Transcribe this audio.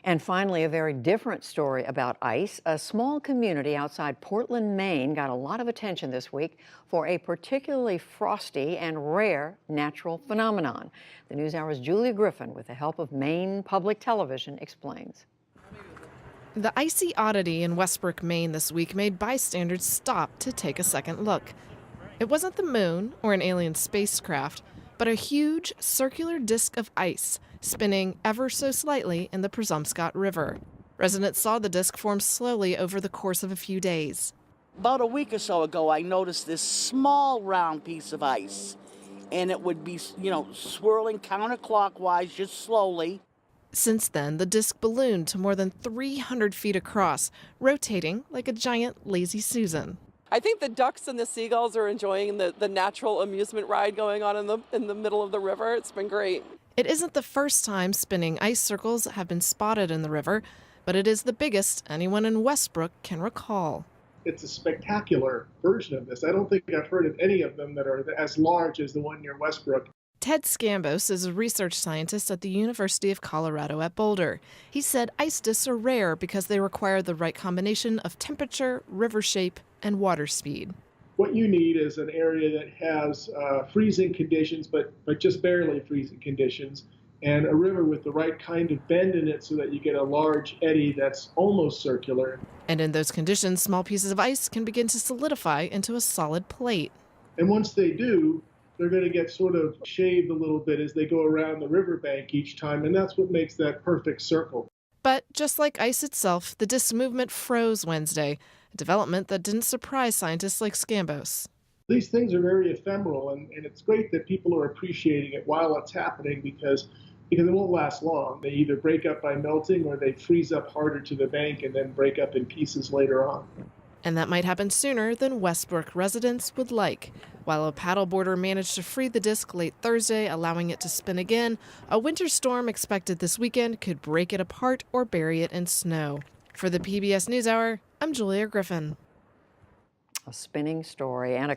And finally, a very different story about ice. A small community outside Portland, Maine got a lot of attention this week for a particularly frosty and rare natural phenomenon. The NewsHour's Julia Griffin, with the help of Maine Public Television, explains. The icy oddity in Westbrook, Maine this week made bystanders stop to take a second look. It wasn't the moon or an alien spacecraft, but a huge circular disk of ice spinning ever so slightly in the Presumpscot River. Residents saw the disk form slowly over the course of a few days. About a week or so ago, I noticed this small round piece of ice, and it would be, swirling counterclockwise just slowly. Since then, the disk ballooned to more than 300 feet across, rotating like a giant lazy Susan. I think the ducks and the seagulls are enjoying the natural amusement ride going on in the middle of the river. It's been great. It isn't the first time spinning ice circles have been spotted in the river, but it is the biggest anyone in Westbrook can recall. It's a spectacular version of this. I don't think I've heard of any of them that are as large as the one near Westbrook. Ted Scambos is a research scientist at the University of Colorado at Boulder. He said ice disks are rare because they require the right combination of temperature, river shape, and water speed. What you need is an area that has freezing conditions, but just barely freezing conditions, and a river with the right kind of bend in it so that you get a large eddy that's almost circular. And in those conditions, small pieces of ice can begin to solidify into a solid plate. And once they do, they're going to get sort of shaved a little bit as they go around the riverbank each time, and that's what makes that perfect circle. But just like ice itself, the disk's movement froze Wednesday, a development that didn't surprise scientists like Scambos. These things are very ephemeral, and it's great that people are appreciating it while it's happening because it won't last long. They either break up by melting or they freeze up harder to the bank and then break up in pieces later on. And that might happen sooner than Westbrook residents would like. While a paddleboarder managed to free the disk late Thursday, allowing it to spin again, a winter storm expected this weekend could break it apart or bury it in snow. For the PBS NewsHour, I'm Julia Griffin. A spinning story and a